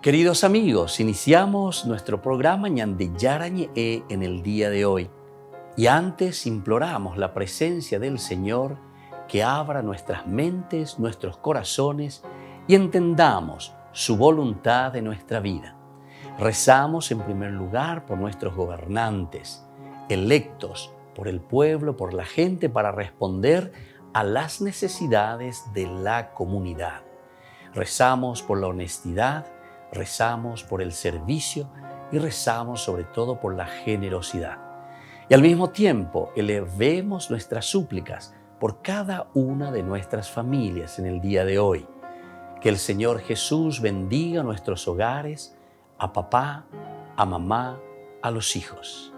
Queridos amigos, iniciamos nuestro programa Ñande Yarañe en el día de hoy. Y antes imploramos la presencia del Señor que abra nuestras mentes, nuestros corazones y entendamos su voluntad de nuestra vida. Rezamos en primer lugar por nuestros gobernantes, electos por el pueblo, por la gente, para responder a las necesidades de la comunidad. Rezamos por la honestidad, rezamos por el servicio y rezamos sobre todo por la generosidad. Y al mismo tiempo elevemos nuestras súplicas por cada una de nuestras familias en el día de hoy. Que el Señor Jesús bendiga nuestros hogares, a papá, a mamá, a los hijos.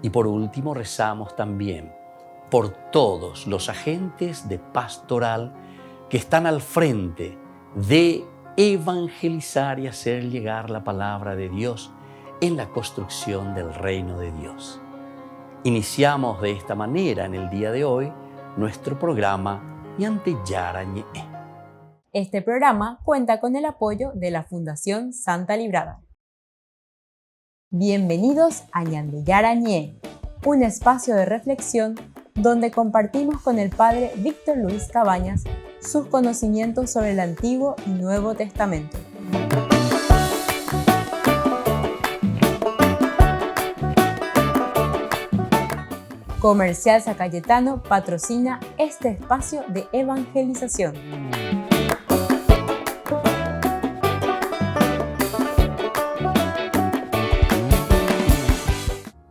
Y por último rezamos también por todos los agentes de pastoral que están al frente de evangelizar y hacer llegar la palabra de Dios en la construcción del reino de Dios. Iniciamos de esta manera en el día de hoy nuestro programa Ñande Yarañe. Este programa cuenta con el apoyo de la Fundación Santa Librada. Bienvenidos a Ñande Yarañe, un espacio de reflexión donde compartimos con el Padre Víctor Luis Cabañas sus conocimientos sobre el Antiguo y Nuevo Testamento. Comercial San Cayetano patrocina este espacio de evangelización.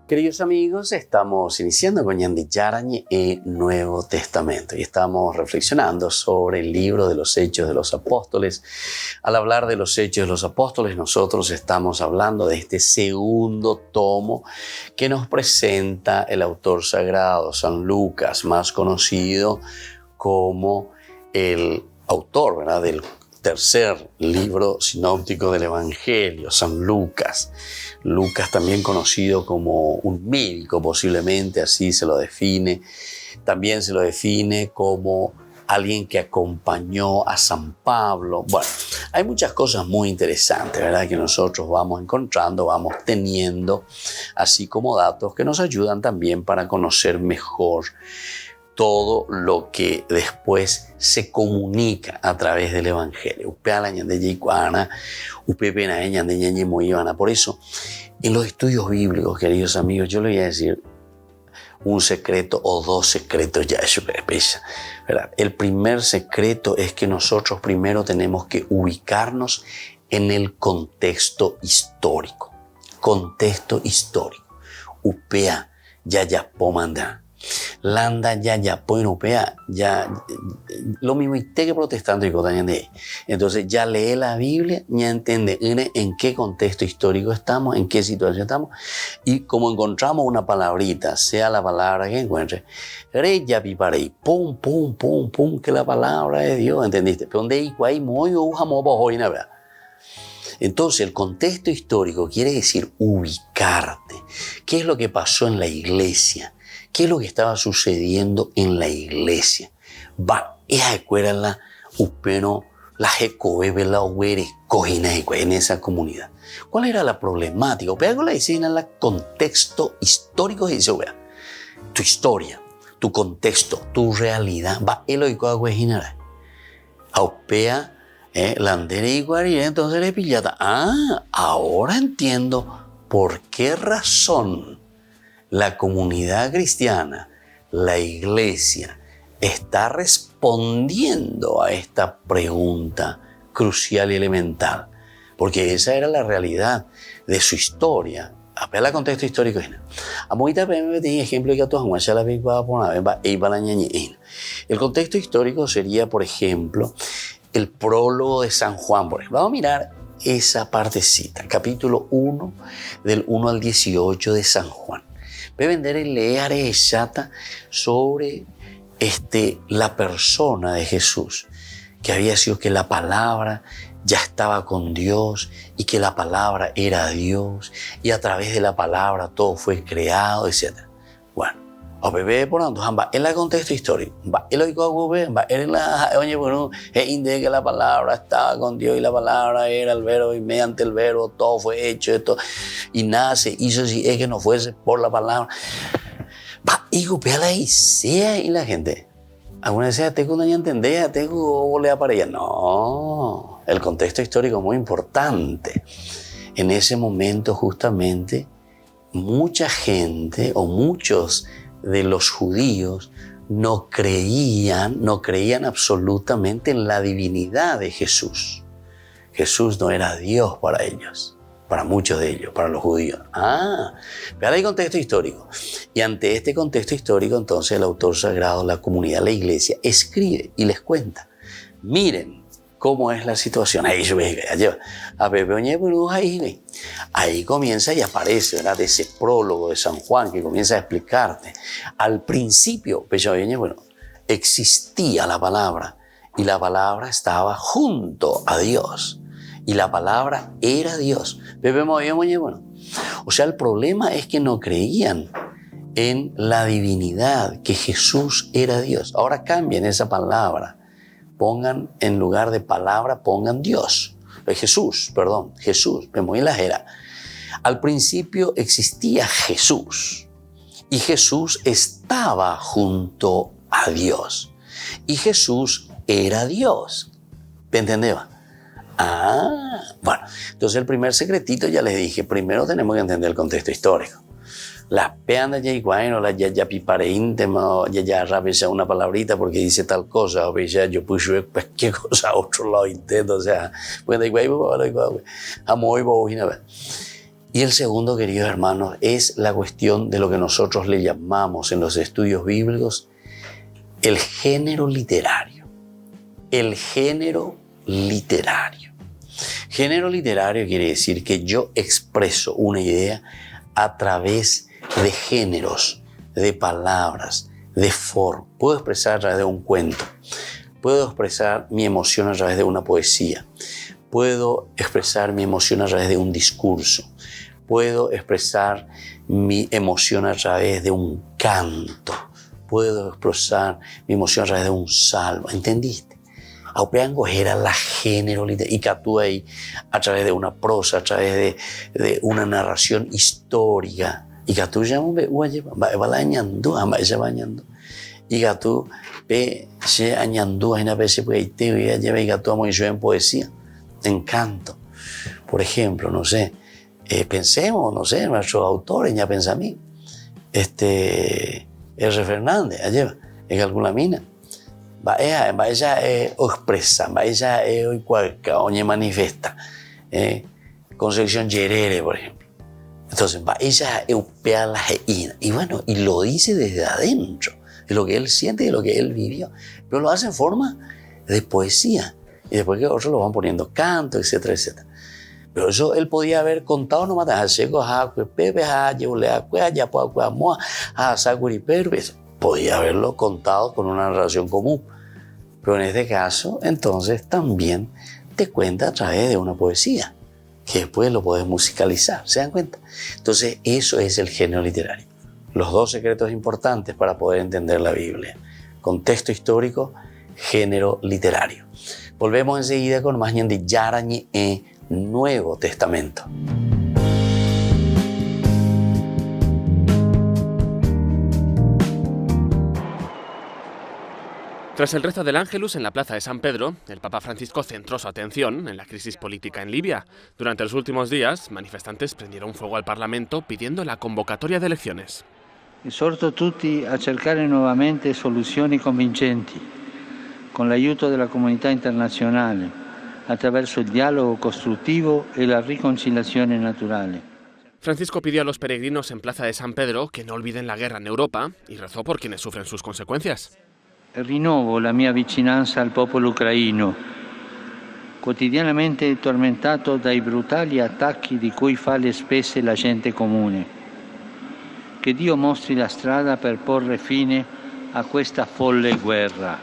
Queridos amigos, estamos iniciando con Ñande Yarañe Nuevo Testamento y estamos reflexionando sobre el libro de los Hechos de los Apóstoles. Al hablar de los Hechos de los Apóstoles, nosotros estamos hablando de este segundo tomo que nos presenta el autor sagrado, San Lucas, más conocido como el autor, ¿verdad?, del tercer libro sinóptico del Evangelio, San Lucas. Lucas, también conocido como un médico, posiblemente así se lo define. También se lo define como alguien que acompañó a San Pablo. Bueno, hay muchas cosas muy interesantes, ¿verdad?, que nosotros vamos encontrando, vamos teniendo, así como datos que nos ayudan también para conocer mejor todo lo que después se comunica a través del Evangelio. Por eso, en los estudios bíblicos, queridos amigos, yo les voy a decir un secreto o dos secretos ya. ¿Verdad? El primer secreto es que nosotros primero tenemos que ubicarnos en el contexto histórico. Contexto histórico. Upea, ya pomanda. Landa ya upea, ya lo mismo y te que protestando y cosas de. Entonces ya lee la Biblia, ya entiende en qué contexto histórico estamos, en qué situación estamos, y como encontramos una palabrita, sea la palabra que encuentre, ya piparei, pum, que la palabra de Dios, ¿entendiste? Pero donde hay muy hoy nada. Entonces, el contexto histórico quiere decir ubicarte. ¿Qué es lo que pasó en la iglesia? ¿Qué es lo que estaba sucediendo en la iglesia? En esa comunidad. ¿Cuál era la problemática? En el contexto histórico de tu historia, tu contexto, tu realidad. Entonces le pillata. Ahora entiendo por qué razón la comunidad cristiana, la iglesia, está respondiendo a esta pregunta crucial y elemental, porque esa era la realidad de su historia. Apela al contexto histórico. El contexto histórico sería, por ejemplo, el prólogo de San Juan. Vamos a mirar esa partecita, capítulo 1, del 1 al 18 de San Juan. Voy a vender el leer sobre la persona de Jesús, que había sido que la palabra ya estaba con Dios y que la palabra era Dios y a través de la palabra todo fue creado, etc. Bueno, O bebé por tanto, hamba en el contexto histórico, va el hoy va en la oye bueno, indica que la palabra estaba con Dios y la palabra era el verbo y mediante el verbo todo fue hecho esto y nada se hizo si es que no fuese por la palabra. Va y copia la idea y la gente. Alguna vez te no entendía, te volea para allá. No, el contexto histórico es muy importante. En ese momento justamente mucha gente o muchos de los judíos no creían absolutamente en la divinidad de Jesús. Jesús no era Dios para ellos, para muchos de ellos, para los judíos. Vean el contexto histórico. Y ante este contexto histórico, entonces el autor sagrado, la comunidad, la iglesia, escribe y les cuenta. Miren cómo es la situación. Ahí comienza y aparece, ¿verdad?, de ese prólogo de San Juan que comienza a explicarte. Al principio, existía la palabra y la palabra estaba junto a Dios y la palabra era Dios. O sea, el problema es que no creían en la divinidad, que Jesús era Dios. Ahora cambien esa palabra. Pongan, en lugar de palabra, pongan Dios. Jesús. Me voy a la era. Al principio existía Jesús. Y Jesús estaba junto a Dios. Y Jesús era Dios. ¿Me entendés? Bueno. Entonces el primer secretito ya les dije. Primero tenemos que entender el contexto histórico. Las peandas ya igual, o las ya pipareíntema, ya rabia una palabrita porque dice tal cosa, o ya yo puse cualquier cosa a otro lado intento, o sea, pues y el segundo, queridos hermanos, es la cuestión de lo que nosotros le llamamos en los estudios bíblicos el género literario. El género literario. Género literario quiere decir que yo expreso una idea a través de géneros, de palabras, de forma. Puedo expresar a través de un cuento, puedo expresar mi emoción a través de una poesía, puedo expresar mi emoción a través de un discurso, puedo expresar mi emoción a través de un canto, puedo expresar mi emoción a través de un salmo. ¿Entendiste? Era la género literario. Y que actúa ahí a través de una prosa, a través de una narración histórica. Y que tú ya va añando, y que tú se añando en la vez y que tú amo yo en poesía, en canto. Por ejemplo, no sé, pensemos, no sé, nuestros autores ya pensan a mí, R. Fernández, allá, en alguna mina. Ella expresa, ella hoy cualquier manifiesta. Concepción Yerere, por ejemplo. Entonces, ella eupea la geina. Y bueno, y lo dice desde adentro, de lo que él siente y de lo que él vivió. Pero lo hace en forma de poesía. Y después que otros lo van poniendo canto, etcétera, etcétera. Pero eso él podía haber contado nomás. Podía haberlo contado con una narración común. Pero en este caso, entonces, también te cuenta a través de una poesía, que después lo puedes musicalizar. ¿Se dan cuenta? Entonces, eso es el género literario. Los dos secretos importantes para poder entender la Biblia. Contexto histórico, género literario. Volvemos enseguida con más de Yarañe Nuevo Testamento. Tras el rezo del Ángelus en la plaza de San Pedro, el Papa Francisco centró su atención en la crisis política en Libia. Durante los últimos días, manifestantes prendieron fuego al Parlamento pidiendo la convocatoria de elecciones. Esorto tutti a cercare nuovamente soluzioni convincenti, con l'aiuto della comunità internazionale, attraverso il dialogo costruttivo e la riconciliazione naturale. Francisco pidió a los peregrinos en Plaza de San Pedro que no olviden la guerra en Europa y rezó por quienes sufren sus consecuencias. Rinnovo la mia vicinanza al popolo ucraino, quotidianamente tormentato dai brutali attacchi di cui fa le spese la gente comune. Che Dio mostri la strada per porre fine a questa folle guerra.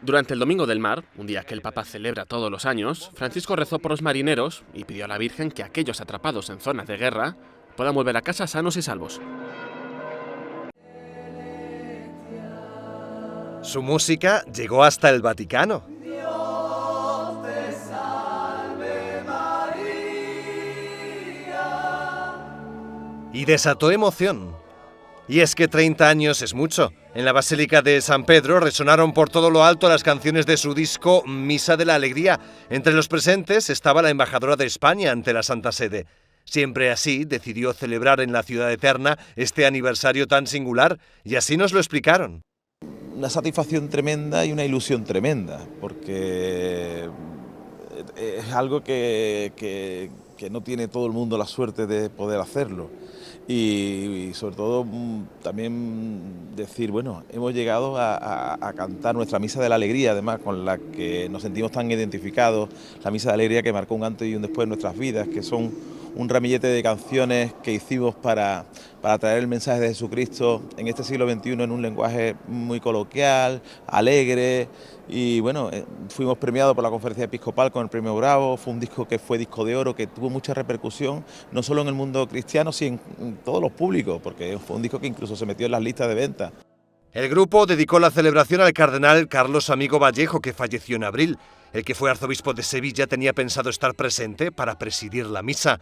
Durante el Domingo del Mar, un día que el Papa celebra todos los años, Francisco rezó por los marineros y pidió a la Virgen que aquellos atrapados en zonas de guerra puedan volver a casa sanos y salvos. Su música llegó hasta el Vaticano. Y desató emoción. Y es que 30 años es mucho. En la Basílica de San Pedro resonaron por todo lo alto las canciones de su disco Misa de la Alegría. Entre los presentes estaba la embajadora de España ante la Santa Sede. Siempre así decidió celebrar en la ciudad eterna este aniversario tan singular, y así nos lo explicaron. Una satisfacción tremenda y una ilusión tremenda, porque es algo que no tiene todo el mundo la suerte de poder hacerlo. Y sobre todo también decir, bueno, hemos llegado a cantar nuestra Misa de la Alegría, además con la que nos sentimos tan identificados, la Misa de Alegría que marcó un antes y un después en nuestras vidas, que son un ramillete de canciones que hicimos para traer el mensaje de Jesucristo en este siglo XXI en un lenguaje muy coloquial, alegre. Y bueno, fuimos premiados por la Conferencia Episcopal con el Premio Bravo. Fue un disco que fue disco de oro, que tuvo mucha repercusión, no solo en el mundo cristiano, sino en todos los públicos, porque fue un disco que incluso se metió en las listas de venta. El grupo dedicó la celebración al cardenal Carlos Amigo Vallejo, que falleció en abril. El que fue arzobispo de Sevilla tenía pensado estar presente para presidir la misa.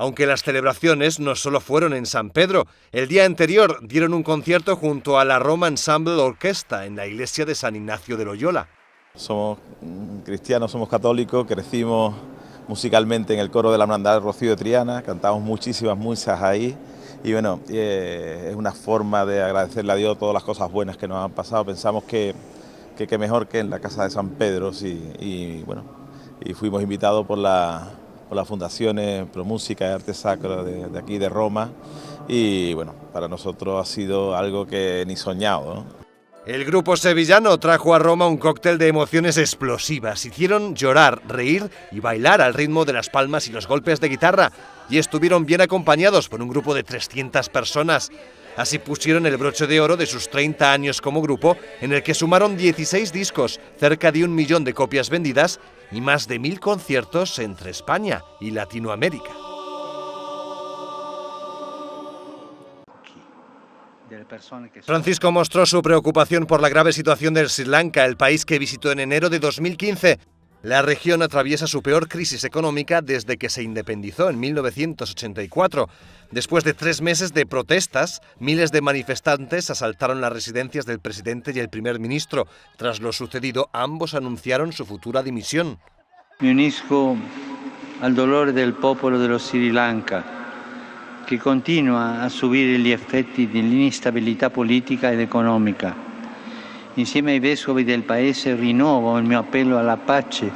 Aunque las celebraciones no solo fueron en San Pedro, el día anterior dieron un concierto junto a la Roma Ensemble Orquesta en la iglesia de San Ignacio de Loyola. Somos cristianos, somos católicos, crecimos musicalmente en el coro de la Hermandad del Rocío de Triana, cantamos muchísimas misas ahí y bueno, es una forma de agradecerle a Dios todas las cosas buenas que nos han pasado. Pensamos que mejor que en la casa de San Pedro, sí, y bueno, y fuimos invitados por las fundaciones Pro Música y Arte Sacro de aquí de Roma y bueno, para nosotros ha sido algo que ni soñado, ¿no? El grupo sevillano trajo a Roma un cóctel de emociones explosivas. Hicieron llorar, reír y bailar al ritmo de las palmas y los golpes de guitarra y estuvieron bien acompañados por un grupo de 300 personas. Así pusieron el broche de oro de sus 30 años como grupo, en el que sumaron 16 discos, cerca de 1 millón de copias vendidas y más de 1000 conciertos entre España y Latinoamérica. Francisco mostró su preocupación por la grave situación del Sri Lanka, el país que visitó en enero de 2015. La región atraviesa su peor crisis económica desde que se independizó en 1984. Después de 3 meses de protestas, miles de manifestantes asaltaron las residencias del presidente y el primer ministro. Tras lo sucedido, ambos anunciaron su futura dimisión. Me unisco al dolore del popolo dello Sri Lanka, che continua a subire gli effetti dell'instabilità politica ed economica. Insieme ai vescovi del paese rinnovo il mio appello alla pace.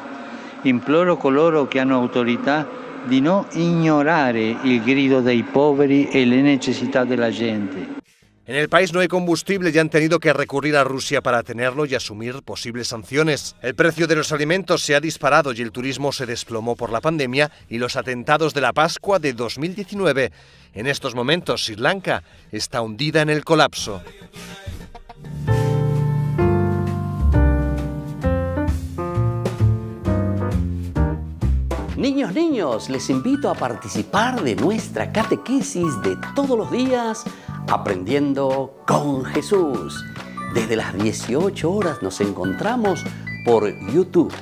Imploro coloro che hanno autorità di non ignorare il grido dei poveri e le necessità della gente. En el país no hay combustible y han tenido que recurrir a Rusia para tenerlo y asumir posibles sanciones. El precio de los alimentos se ha disparado y el turismo se desplomó por la pandemia y los atentados de la Pascua de 2019. En estos momentos, Sri Lanka está hundida en el colapso. Niños, les invito a participar de nuestra catequesis de todos los días, Aprendiendo con Jesús. Desde las 18 horas nos encontramos por YouTube.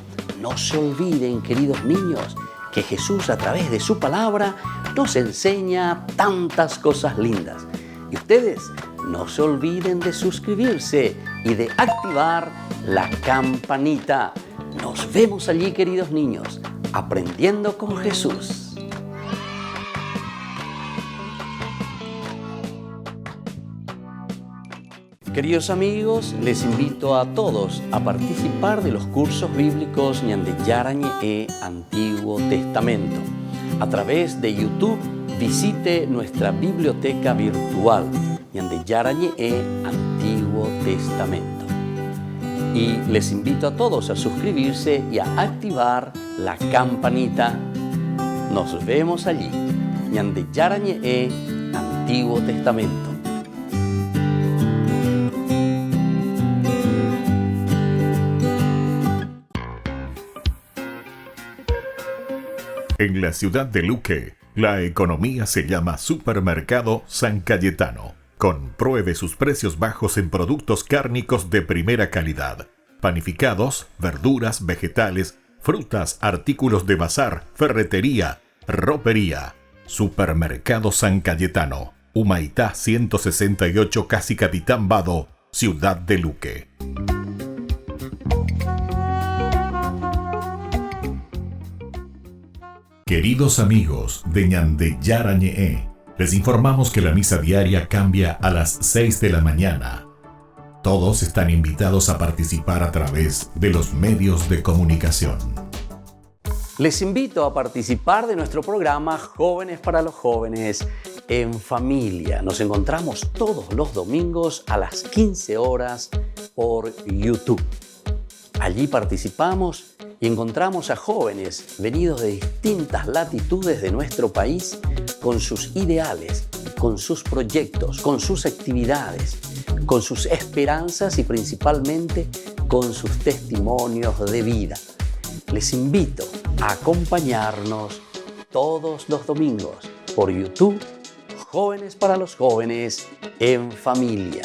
No se olviden, queridos niños, que Jesús a través de su palabra nos enseña tantas cosas lindas. Y ustedes no se olviden de suscribirse y de activar la campanita. Nos vemos allí, queridos niños, Aprendiendo con Jesús. Queridos amigos, les invito a todos a participar de los cursos bíblicos Ñande Yarañe e Antiguo Testamento. A través de YouTube, visite nuestra biblioteca virtual Ñande Yarañe e Antiguo Testamento. Y les invito a todos a suscribirse y a activar la campanita. Nos vemos allí, Ñande Yarañe e Antiguo Testamento. En la ciudad de Luque, la economía se llama Supermercado San Cayetano. Compruebe sus precios bajos en productos cárnicos de primera calidad. Panificados, verduras, vegetales, frutas, artículos de bazar, ferretería, ropería. Supermercado San Cayetano, Humaitá 168, Casi Capitán Vado, Ciudad de Luque. Queridos amigos de Ñande Yarañe, les informamos que la misa diaria cambia a las 6 de la mañana. Todos están invitados a participar a través de los medios de comunicación. Les invito a participar de nuestro programa Jóvenes para los Jóvenes en Familia. Nos encontramos todos los domingos a las 15 horas por YouTube. Allí participamos y encontramos a jóvenes venidos de distintas latitudes de nuestro país con sus ideales, con sus proyectos, con sus actividades, con sus esperanzas y principalmente con sus testimonios de vida. Les invito a acompañarnos todos los domingos por YouTube, Jóvenes para los Jóvenes en Familia.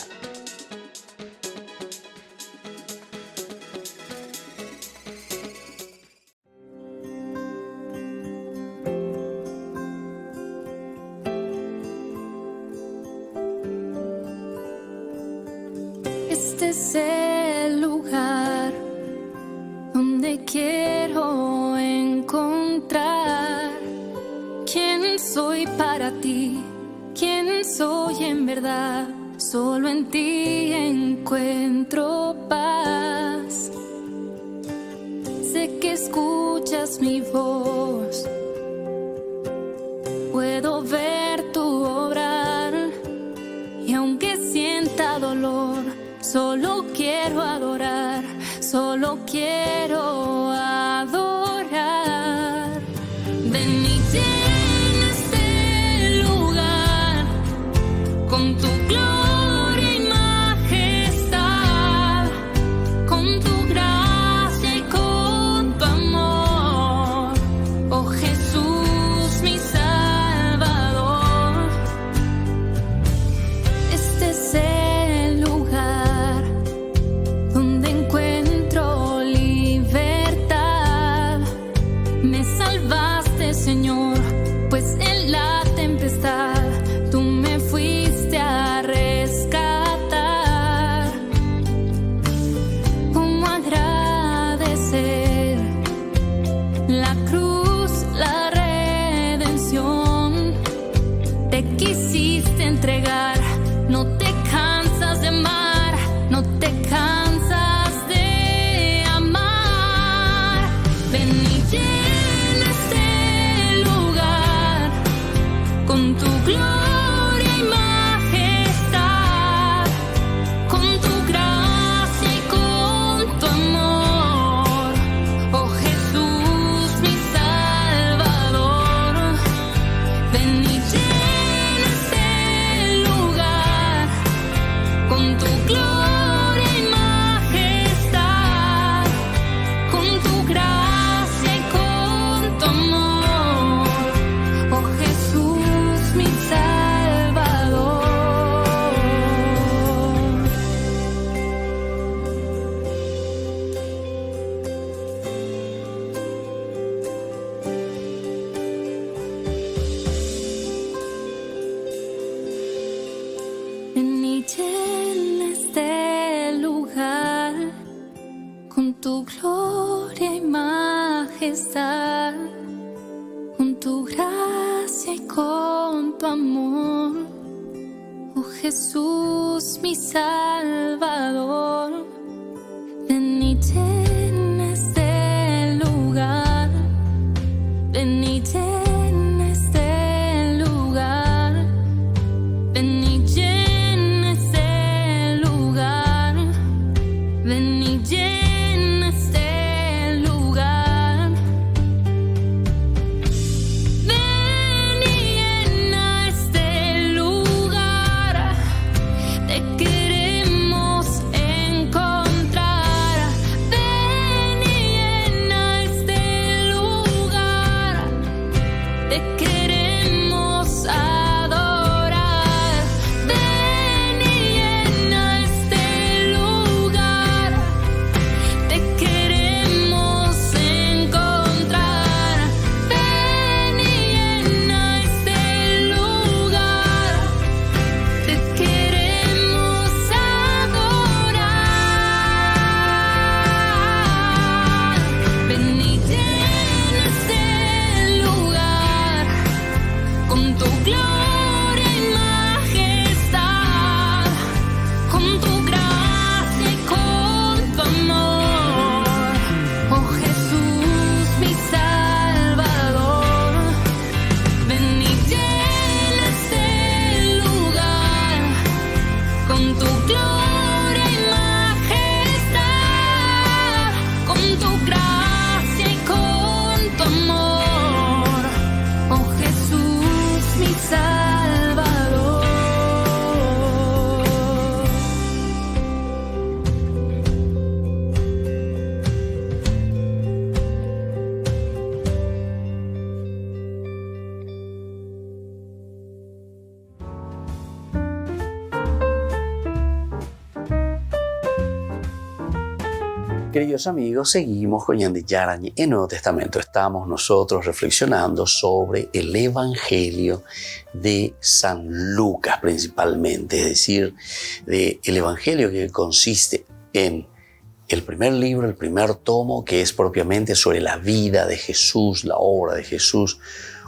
Este es el lugar donde quiero encontrar quién soy para ti, quién soy en verdad. Solo en ti encuentro paz. Sé que escuchas mi voz, puedo ver tu obrar, y aunque sienta dolor, solo quiero adorar, solo quiero adorar. Ven y llena este lugar con tu gloria y majestad, con tu gracia y con tu amor, oh Jesús mi Salvador. Este es el lugar donde encuentro libertad. Me salvaste, Señor, pues en la tempestad tú me fuiste a rescatar. ¿Cómo agradecer la cruz, la redención? Te quisiste entregar, no te cansas de amar, no te cansas de amar. Ven y llena este lugar con tu gloria y majestad, con tu gracia y con tu amor, oh Jesús mi Salvador. Ven y llena este lugar con tu gloria y majestad, con tu gracia y con tu amor, oh Jesús mi Salvador. Ven y llena este lugar con tu gloria y majestad, con tu gracia y con tu amor, oh Jesús mi Salvador. Ven y llena este lugar, ven y llena este lugar, ven y llena este lugar, ven y llena este lugar. Ven y llena este lugar, te queremos encontrar. Ven y llena este lugar, te queremos adorar. Ven Queridos amigos, seguimos con Ñande Yarañe. En el Nuevo Testamento estamos nosotros reflexionando sobre el Evangelio de San Lucas principalmente, es decir, el Evangelio que consiste en el primer libro, el primer tomo, que es propiamente sobre la vida de Jesús, la obra de Jesús,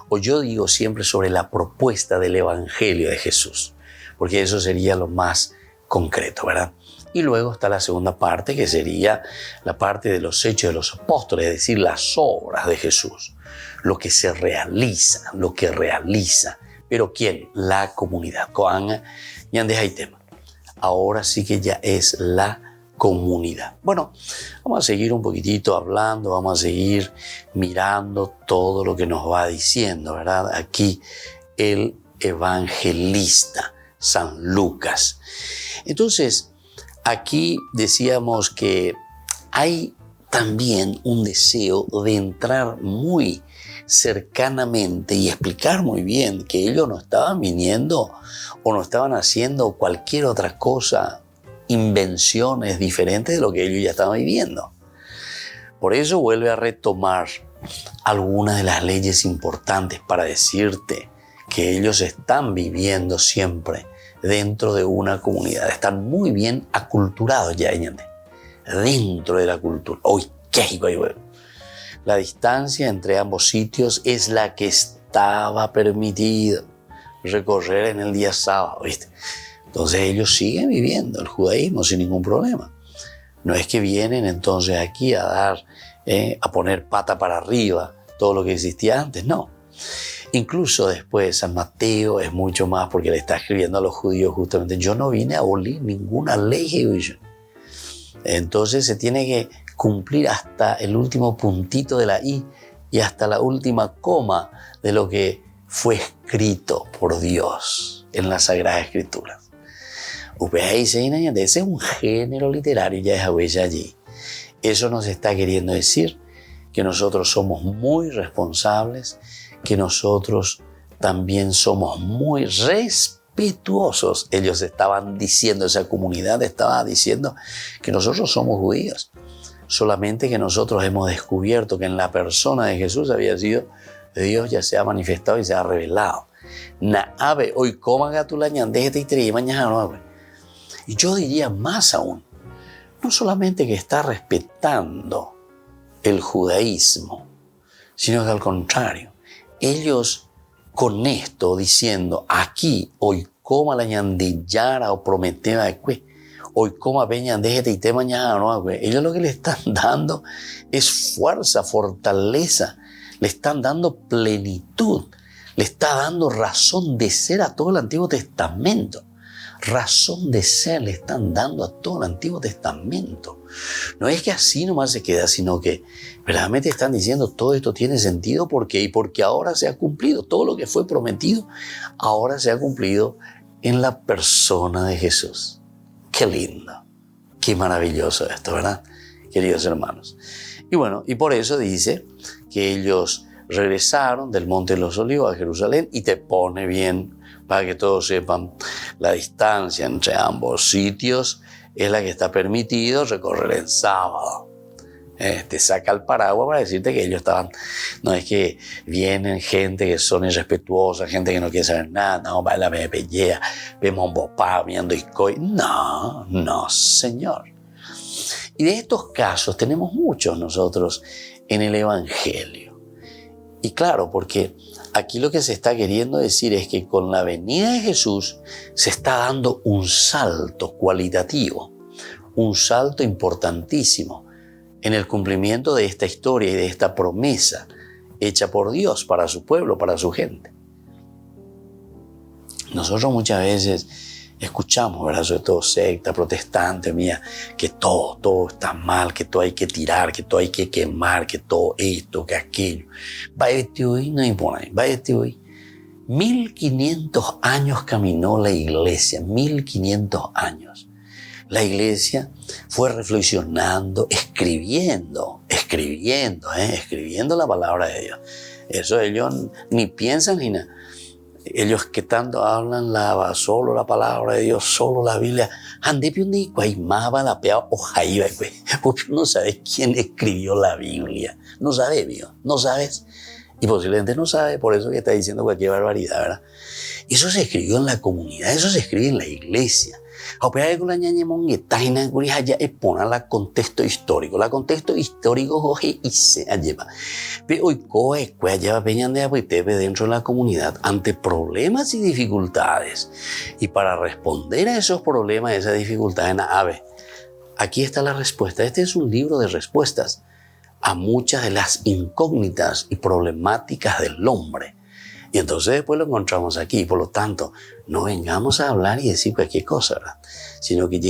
o yo digo siempre sobre la propuesta del Evangelio de Jesús, porque eso sería lo más concreto, ¿verdad? Y luego está la segunda parte, que sería la parte de los hechos de los apóstoles, es decir, las obras de Jesús, lo que se realiza, lo que realiza. ¿Pero quién? La comunidad. Ahora sí que ya es la comunidad. Bueno, vamos a seguir un poquitito hablando, vamos a seguir mirando todo lo que nos va diciendo, ¿verdad? Aquí el evangelista, San Lucas. Entonces, aquí decíamos que hay también un deseo de entrar muy cercanamente y explicar muy bien que ellos no estaban viniendo o no estaban haciendo cualquier otra cosa, invenciones diferentes de lo que ellos ya estaban viviendo. Por eso vuelve a retomar algunas de las leyes importantes para decirte que ellos están viviendo siempre dentro de una comunidad, están muy bien aculturados ya, dentro de la cultura. La distancia entre ambos sitios es la que estaba permitida recorrer en el día sábado, ¿viste? Entonces ellos siguen viviendo el judaísmo sin ningún problema. No es que vienen entonces aquí a dar, a poner pata para arriba todo lo que existía antes, no. Incluso después San Mateo es mucho más, porque le está escribiendo a los judíos justamente: yo no vine a abolir ninguna ley. Entonces se tiene que cumplir hasta el último puntito de la i y hasta la última coma de lo que fue escrito por Dios en las Sagradas Escrituras. Ese es un género literario, ya es allí. Eso nos está queriendo decir que nosotros somos muy responsables, que nosotros también somos muy respetuosos. Ellos estaban diciendo, esa comunidad estaba diciendo que nosotros somos judíos. Solamente que nosotros hemos descubierto que en la persona de Jesús había sido Dios, ya se ha manifestado y se ha revelado. Y yo diría más aún, no solamente que está respetando el judaísmo, sino que al contrario, ellos con esto diciendo aquí hoy coma la ñandillara o prometeba de hoy coma peña déjete y te mañana no, ellos lo que le están dando es fuerza, fortaleza, le están dando plenitud, le está dando razón de ser a todo el Antiguo Testamento. Razón de ser le están dando a todo el Antiguo Testamento. No es que así nomás se queda, sino que verdaderamente están diciendo todo esto tiene sentido porque ahora se ha cumplido. Todo lo que fue prometido ahora se ha cumplido en la persona de Jesús. Qué lindo, qué maravilloso esto, ¿verdad? Queridos hermanos. Y bueno, y por eso dice que ellos regresaron del Monte de los Olivos a Jerusalén, y te pone bien para que todos sepan la distancia entre ambos sitios es la que está permitido recorrer en sábado. Te saca el paraguas para decirte que ellos estaban, no es que vienen gente que son irrespetuosas, gente que no quiere saber nada, no, baila, me pellea, vemos un bopá, viendo iscoy. No, señor. Y de estos casos tenemos muchos nosotros en el Evangelio. Y claro, porque aquí lo que se está queriendo decir es que con la venida de Jesús se está dando un salto cualitativo, un salto importantísimo en el cumplimiento de esta historia y de esta promesa hecha por Dios para su pueblo, para su gente. Nosotros muchas veces escuchamos, ¿verdad?, sobre todo secta, protestante, mía, que todo está mal, que todo hay que tirar, que todo hay que quemar, que todo esto, que aquello. Váyate hoy, no hay por ahí, váyate hoy. 1500 años caminó la iglesia, 1500 años. La iglesia fue reflexionando, escribiendo la palabra de Dios. Eso ellos ni piensan ni nada. ellos que tanto hablan solo la palabra de Dios, solo la Biblia, porque no sabes quién escribió la Biblia. No sabes, amigo, no sabes. Y posiblemente no sabe, por eso que está diciendo cualquier barbaridad, ¿verdad? Eso se escribió en la comunidad, eso se escribe en la iglesia. La contexto histórico. La contexto histórico dentro de la comunidad ante problemas y dificultades. Y para responder a esos problemas, esas dificultades, aquí está la respuesta. Este es un libro de respuestas a muchas de las incógnitas y problemáticas del hombre. Y entonces después lo encontramos aquí. Por lo tanto, no vengamos a hablar y decir cualquier cosa, ¿verdad? Sino que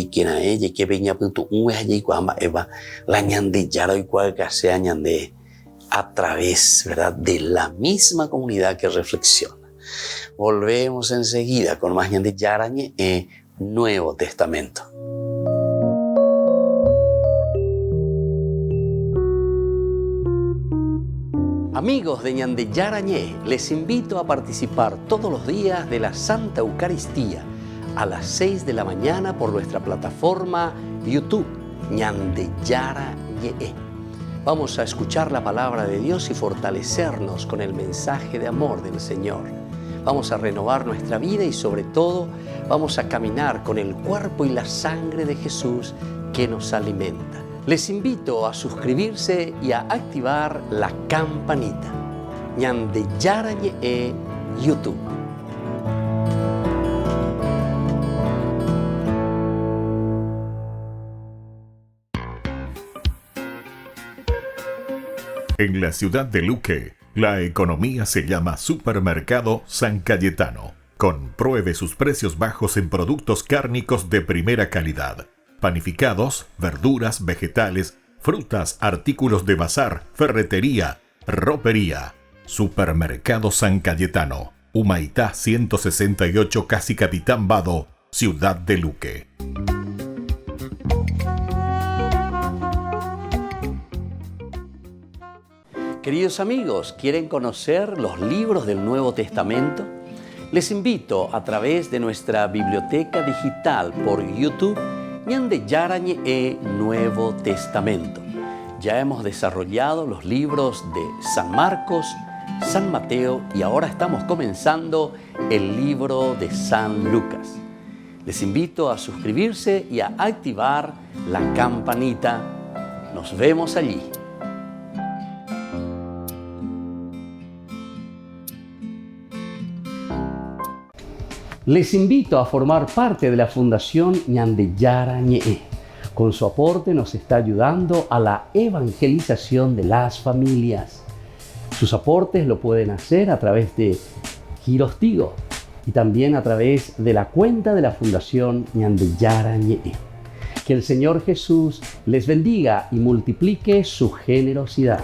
a través, ¿verdad?, de la misma comunidad que reflexiona. Volvemos enseguida con más Ñande Yarañe Nuevo Testamento. Amigos de Ñande Yarañé, les invito a participar todos los días de la Santa Eucaristía a las 6 de la mañana por nuestra plataforma YouTube, Ñande Yarañé. Vamos a escuchar la palabra de Dios y fortalecernos con el mensaje de amor del Señor. Vamos a renovar nuestra vida y sobre todo vamos a caminar con el cuerpo y la sangre de Jesús que nos alimenta. Les invito a suscribirse y a activar la campanita. Ñande Yarañé YouTube. En la ciudad de Luque, la economía se llama Supermercado San Cayetano. Compruebe sus precios bajos en productos cárnicos de primera calidad. Panificados, verduras, vegetales, frutas, artículos de bazar, ferretería, ropería. Supermercado San Cayetano, Humaitá 168, Casi Capitán Vado, Ciudad de Luque. Queridos amigos, ¿quieren conocer los libros del Nuevo Testamento? Les invito a través de nuestra biblioteca digital por YouTube, Ñande Yarañé Nuevo Testamento. Ya hemos desarrollado los libros de San Marcos, San Mateo y ahora estamos comenzando el libro de San Lucas. Les invito a suscribirse y a activar la campanita. Nos vemos allí. Les invito a formar parte de la Fundación Ñande Yarañé. Con su aporte nos está ayudando a la evangelización de las familias. Sus aportes lo pueden hacer a través de Giros Tigo y también a través de la cuenta de la Fundación Ñande Yarañé. Que el Señor Jesús les bendiga y multiplique su generosidad.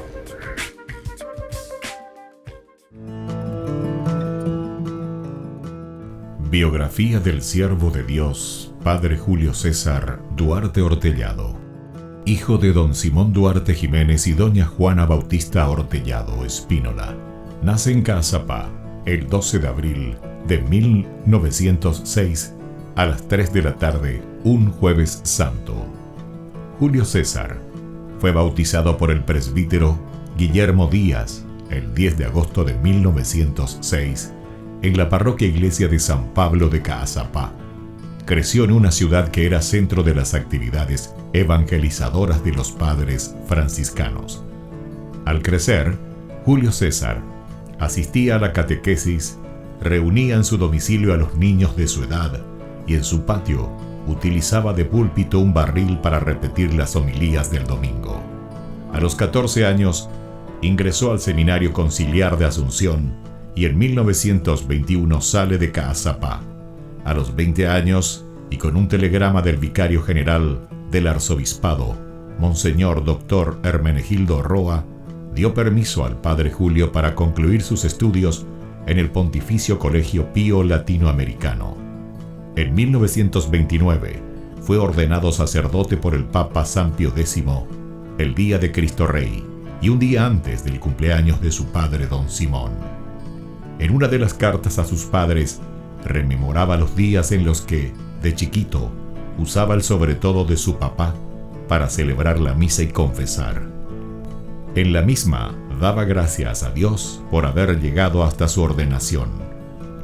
Biografía del siervo de Dios, Padre Julio César Duarte Ortellado. Hijo de don Simón Duarte Jiménez y doña Juana Bautista Ortellado Espínola. Nace en Caazapá el 12 de abril de 1906 a las 3 de la tarde, un jueves santo. Julio César fue bautizado por el presbítero Guillermo Díaz el 10 de agosto de 1906 en la parroquia iglesia de San Pablo de Caazapá. Creció en una ciudad que era centro de las actividades evangelizadoras de los padres franciscanos. Al crecer, Julio César asistía a la catequesis, reunía en su domicilio a los niños de su edad y en su patio utilizaba de púlpito un barril para repetir las homilías del domingo. A los 14 años, ingresó al Seminario Conciliar de Asunción y en 1921 sale de Caazapá. A los 20 años, y con un telegrama del vicario general del arzobispado, Monseñor Dr. Hermenegildo Roa, dio permiso al padre Julio para concluir sus estudios en el Pontificio Colegio Pío Latinoamericano. En 1929 fue ordenado sacerdote por el Papa San Pío X, el día de Cristo Rey, y un día antes del cumpleaños de su padre don Simón. En una de las cartas a sus padres, rememoraba los días en los que, de chiquito, usaba el sobretodo de su papá para celebrar la misa y confesar. En la misma, daba gracias a Dios por haber llegado hasta su ordenación.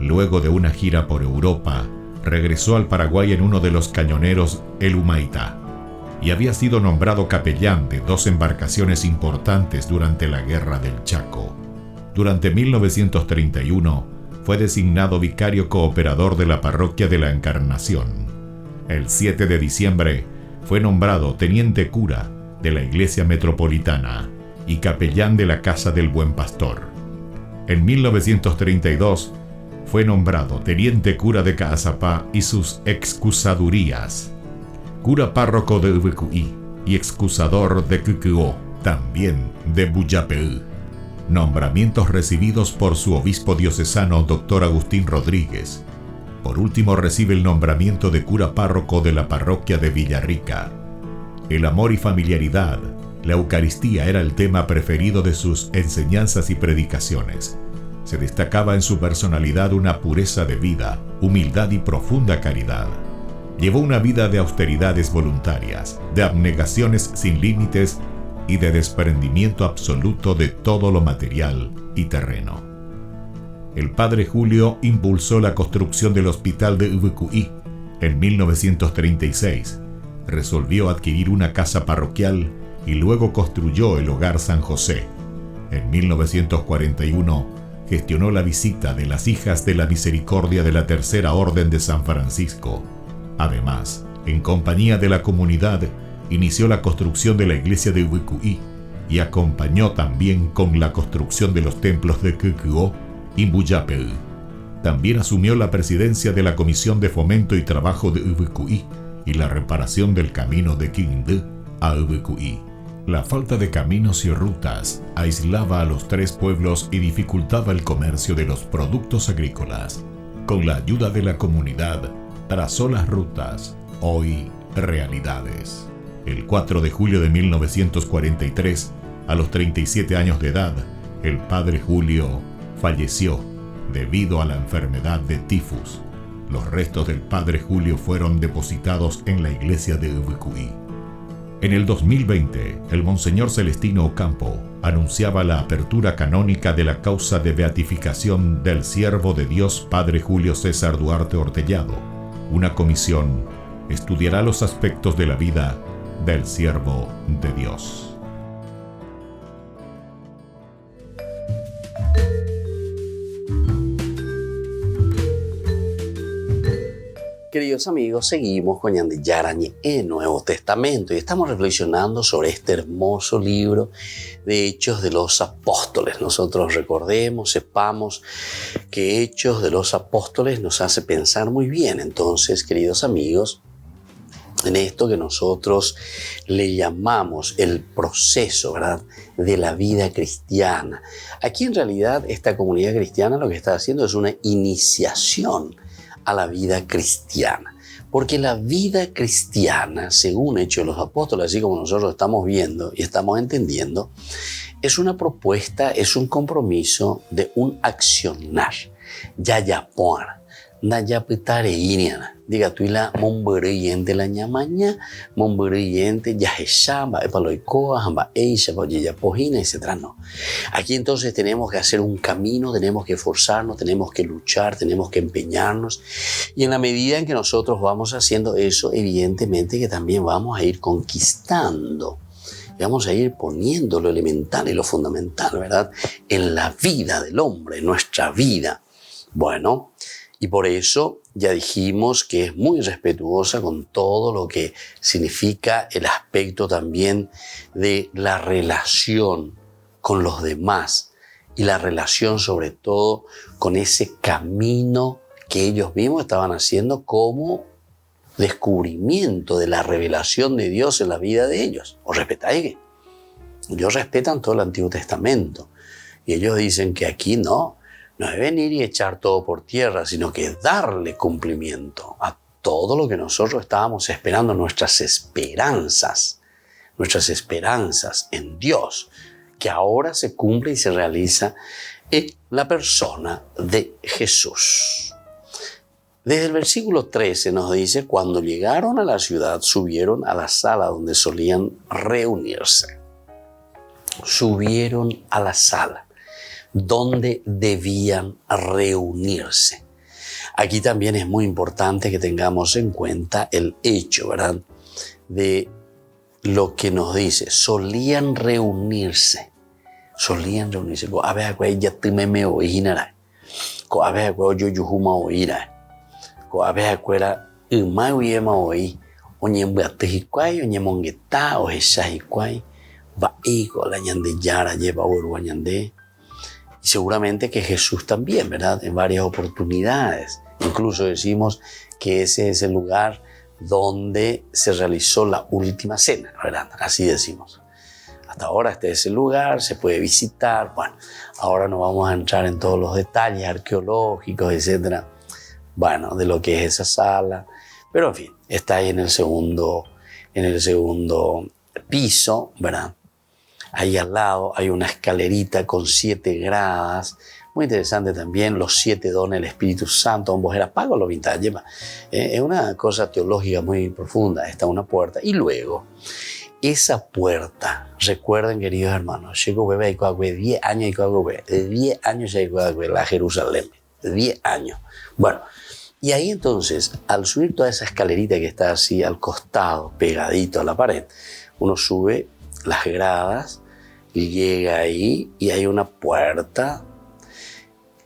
Luego de una gira por Europa, regresó al Paraguay en uno de los cañoneros El Humaitá y había sido nombrado capellán de 2 embarcaciones importantes durante la Guerra del Chaco. Durante 1931 fue designado vicario cooperador de la parroquia de la Encarnación. El 7 de diciembre fue nombrado teniente cura de la Iglesia Metropolitana y capellán de la Casa del Buen Pastor. En 1932 fue nombrado teniente cura de Caazapá y sus excusadurías, cura párroco de Ubecuí y excusador de Cucuó, también de Buyapeú. Nombramientos recibidos por su obispo diocesano, Dr. Agustín Rodríguez. Por último, recibe el nombramiento de cura párroco de la parroquia de Villarrica. El amor y familiaridad, la Eucaristía era el tema preferido de sus enseñanzas y predicaciones. Se destacaba en su personalidad una pureza de vida, humildad y profunda caridad. Llevó una vida de austeridades voluntarias, de abnegaciones sin límites y de desprendimiento absoluto de todo lo material y terreno. El padre Julio impulsó la construcción del hospital de Ubecuí en 1936. Resolvió adquirir una casa parroquial y luego construyó el Hogar San José. En 1941 gestionó la visita de las Hijas de la Misericordia de la Tercera Orden de San Francisco. Además, en compañía de la comunidad, inició la construcción de la iglesia de Ubecuí y acompañó también con la construcción de los templos de Cucuó y Buyapeú. También asumió la presidencia de la Comisión de Fomento y Trabajo de Ubecuí y la reparación del camino de Quindú a Ubecuí. La falta de caminos y rutas aislaba a los 3 pueblos y dificultaba el comercio de los productos agrícolas. Con la ayuda de la comunidad, trazó las rutas, hoy realidades. El 4 de julio de 1943, a los 37 años de edad, el padre Julio falleció debido a la enfermedad de tifus. Los restos del padre Julio fueron depositados en la iglesia de Ubecuí. En el 2020, el Monseñor Celestino Ocampo anunciaba la apertura canónica de la causa de beatificación del siervo de Dios Padre Julio César Duarte Ortellado. Una comisión estudiará los aspectos de la vida del siervo de Dios. Queridos amigos, seguimos con Ñande Yarañe en Nuevo Testamento y estamos reflexionando sobre este hermoso libro de Hechos de los Apóstoles. Nosotros recordemos, sepamos que Hechos de los Apóstoles nos hace pensar muy bien. Entonces, queridos amigos, en esto que nosotros le llamamos el proceso, ¿verdad?, de la vida cristiana. Aquí en realidad esta comunidad cristiana lo que está haciendo es una iniciación a la vida cristiana. Porque la vida cristiana, según Hechos de los Apóstoles, así como nosotros estamos viendo y estamos entendiendo, es una propuesta, es un compromiso de un accionar. Yayapon, Nayapitareiniana. Diga tuila mombereyente la ñamaña, mombereyente yaheshamba, epaloicoa, hamba eisha, boyeyapojina, etc. No. Aquí entonces tenemos que hacer un camino, tenemos que esforzarnos, tenemos que luchar, tenemos que empeñarnos. Y en la medida en que nosotros vamos haciendo eso, evidentemente que también vamos a ir conquistando. Y vamos a ir poniendo lo elemental y lo fundamental, ¿verdad?, en la vida del hombre, en nuestra vida. Bueno, y por eso ya dijimos que es muy respetuosa con todo lo que significa el aspecto también de la relación con los demás y la relación sobre todo con ese camino que ellos mismos estaban haciendo como descubrimiento de la revelación de Dios en la vida de ellos. ¿Os respetáis? Ellos respetan todo el Antiguo Testamento y ellos dicen que aquí no es venir y echar todo por tierra, sino que darle cumplimiento a todo lo que nosotros estábamos esperando, nuestras esperanzas en Dios, que ahora se cumple y se realiza en la persona de Jesús. Desde el versículo 13 nos dice, cuando llegaron a la ciudad, subieron a la sala donde solían reunirse. Subieron a la sala donde debían reunirse. Aquí también es muy importante que tengamos en cuenta el hecho, ¿verdad?, de lo que nos dice. Solían reunirse. Solían reunirse. A ver, ya te me oínarai. A ver, yo yuhuma oírai. A ver, ma uyema oí. Oñembuatejicuay, oñemongeta, ojesajicuay. Va ego la ñande yara lleva oro ñande. Y seguramente que Jesús también, ¿verdad?, en varias oportunidades. Incluso decimos que ese es el lugar donde se realizó la última cena, ¿verdad? Así decimos. Hasta ahora este es el lugar, se puede visitar. Bueno, ahora no vamos a entrar en todos los detalles arqueológicos, etcétera. Bueno, de lo que es esa sala. Pero en fin, está ahí en el segundo piso, ¿verdad? Ahí al lado hay una escalerita con 7 gradas. Muy interesante también, los 7 dones del Espíritu Santo. Ambos era pago lo vintage. Es una cosa teológica muy profunda. Está una puerta. Y luego, esa puerta, recuerden, queridos hermanos, llegó bebé y 10 años y 10 años llegó a la Jerusalén. 10 años. Bueno, y ahí entonces, al subir toda esa escalerita que está así al costado, pegadito a la pared, uno sube las gradas y llega ahí y hay una puerta.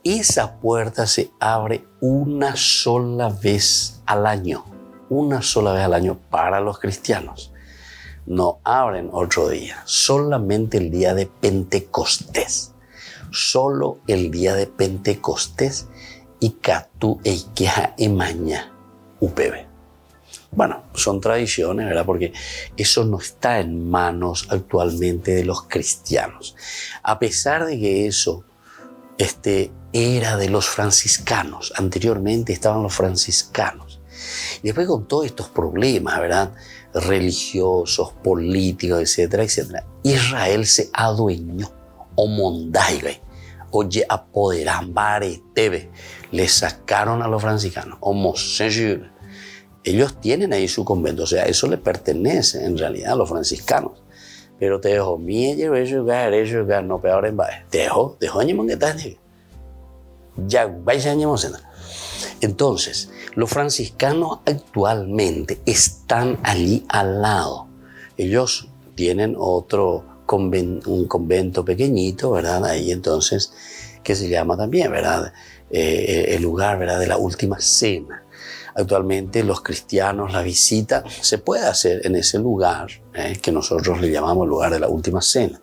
Esa puerta se abre una sola vez al año. Una sola vez al año para los cristianos. No abren otro día. Solamente el día de Pentecostés. Solo el día de Pentecostés y Catú Eikeja Emaña UPB. Bueno, son tradiciones, ¿verdad? Porque eso no está en manos actualmente de los cristianos. A pesar de que eso era de los franciscanos. Anteriormente estaban los franciscanos. Y después con todos estos problemas, ¿verdad?, religiosos, políticos, etcétera, etcétera, Israel se adueñó. O mondaiga. Oye, apoderan baretebe. Le sacaron a los franciscanos. Ellos tienen ahí su convento. O sea, eso le pertenece en realidad a los franciscanos. Pero te dejo, no peor en bae. Te dejo, ya vais a. Entonces, los franciscanos actualmente están allí al lado. Ellos tienen un convento pequeñito, ¿verdad? Ahí entonces, que se llama también, ¿verdad?, el lugar, ¿verdad?, de la última cena. Actualmente los cristianos, la visita se puede hacer en ese lugar, que nosotros le llamamos el lugar de la última cena.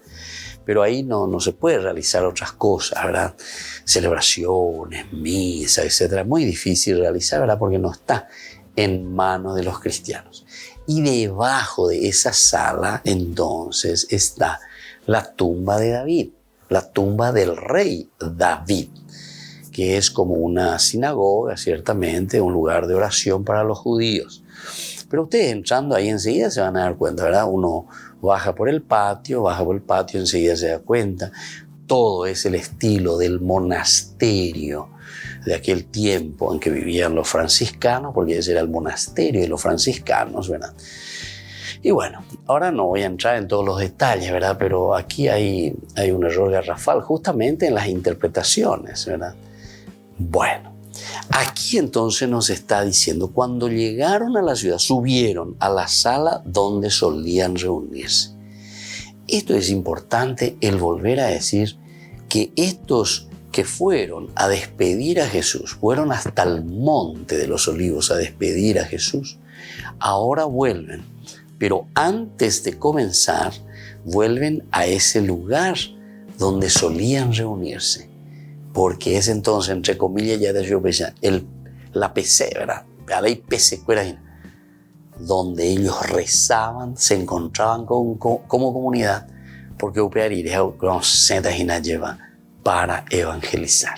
Pero ahí no se puede realizar otras cosas, ¿verdad? Celebraciones, misas, etcétera. Muy difícil realizar, ¿verdad? Porque no está en manos de los cristianos. Y debajo de esa sala, entonces, está la tumba de David, la tumba del rey David, que es como una sinagoga, ciertamente, un lugar de oración para los judíos. Pero ustedes entrando ahí enseguida se van a dar cuenta, ¿verdad? Uno baja por el patio, enseguida se da cuenta. Todo es el estilo del monasterio de aquel tiempo en que vivían los franciscanos, porque ese era el monasterio de los franciscanos, ¿verdad? Y bueno, ahora no voy a entrar en todos los detalles, ¿verdad? Pero aquí hay un error garrafal justamente en las interpretaciones, ¿verdad? Bueno, aquí entonces nos está diciendo, cuando llegaron a la ciudad, subieron a la sala donde solían reunirse. Esto es importante, el volver a decir que estos que fueron a despedir a Jesús, fueron hasta el monte de los olivos a despedir a Jesús, ahora vuelven, pero antes de comenzar, vuelven a ese lugar donde solían reunirse. Porque es entonces, entre comillas, ya de yo la PC, ¿verdad? La PC, donde ellos rezaban, se encontraban como comunidad, porque lleva para evangelizar.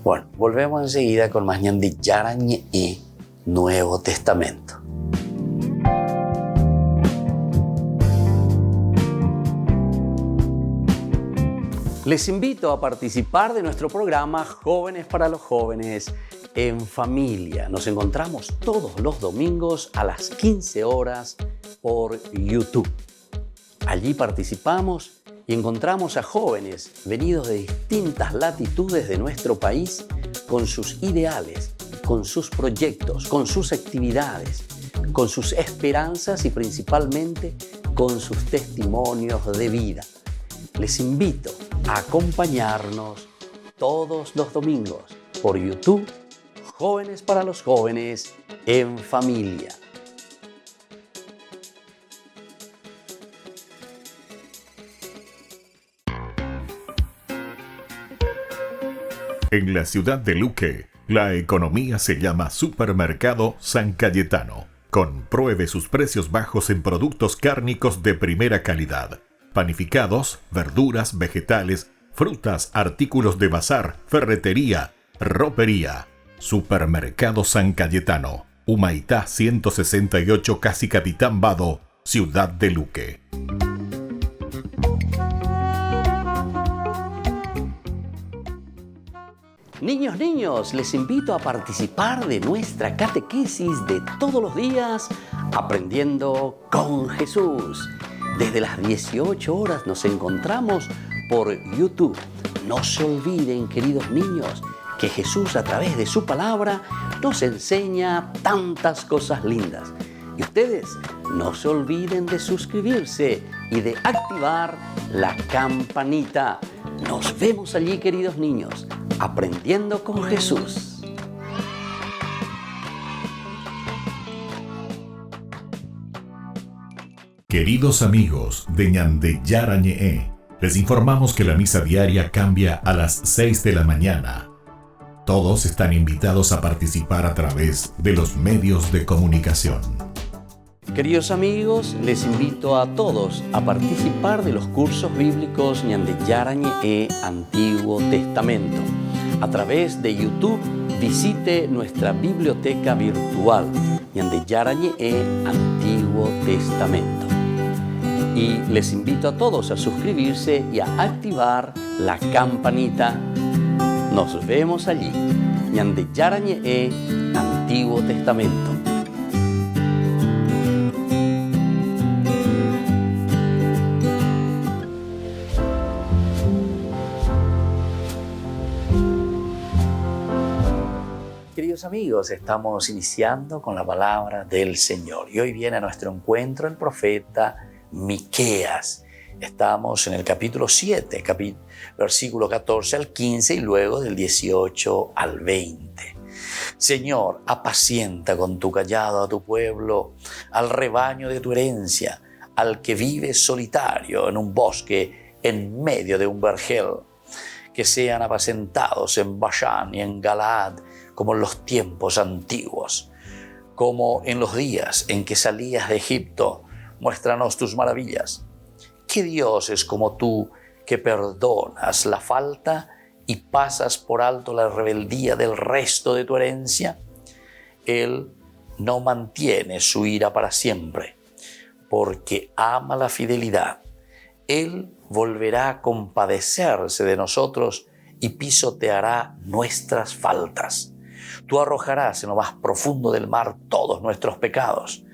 Bueno, volvemos enseguida con más ñandi yarañe y Nuevo Testamento. Les invito a participar de nuestro programa Jóvenes para los Jóvenes en Familia. Nos encontramos todos los domingos a las 15 horas por YouTube. Allí participamos y encontramos a jóvenes venidos de distintas latitudes de nuestro país con sus ideales, con sus proyectos, con sus actividades, con sus esperanzas y principalmente con sus testimonios de vida. Les invito a acompañarnos todos los domingos por YouTube, Jóvenes para los Jóvenes en Familia. En la ciudad de Luque, la economía se llama Supermercado San Cayetano. Compruebe sus precios bajos en productos cárnicos de primera calidad. Panificados, verduras, vegetales, frutas, artículos de bazar, ferretería, ropería. Supermercado San Cayetano, Humaitá 168, Casi Capitán Vado, ciudad de Luque. Niños, les invito a participar de nuestra catequesis de todos los días, Aprendiendo con Jesús. Desde las 18 horas nos encontramos por YouTube. No se olviden, queridos niños, que Jesús a través de su palabra nos enseña tantas cosas lindas. Y ustedes no se olviden de suscribirse y de activar la campanita. Nos vemos allí, queridos niños, aprendiendo con Jesús. Queridos amigos de Ñande Yarañe, les informamos que la misa diaria cambia a las 6 de la mañana. Todos están invitados a participar a través de los medios de comunicación. Queridos amigos, les invito a todos a participar de los cursos bíblicos Ñande Yarañe Antiguo Testamento. A través de YouTube, visite nuestra biblioteca virtual Ñande Yarañe Antiguo Testamento. Y les invito a todos a suscribirse y a activar la campanita. Nos vemos allí, Ñande Yarañe Antiguo Testamento. Queridos amigos, estamos iniciando con la palabra del Señor y hoy viene a nuestro encuentro el profeta Miqueas. Estamos en el capítulo 7, versículo 14 al 15 y luego del 18 al 20. Señor, apacienta con tu cayado a tu pueblo, al rebaño de tu herencia, al que vive solitario en un bosque en medio de un vergel. Que sean apacentados en Bashán y en Galaad, como en los tiempos antiguos, como en los días en que salías de Egipto. Muéstranos tus maravillas. ¿Qué Dios es como tú, que perdonas la falta y pasas por alto la rebeldía del resto de tu herencia? Él no mantiene su ira para siempre, porque ama la fidelidad. Él volverá a compadecerse de nosotros y pisoteará nuestras faltas. Tú arrojarás en lo más profundo del mar todos nuestros pecados.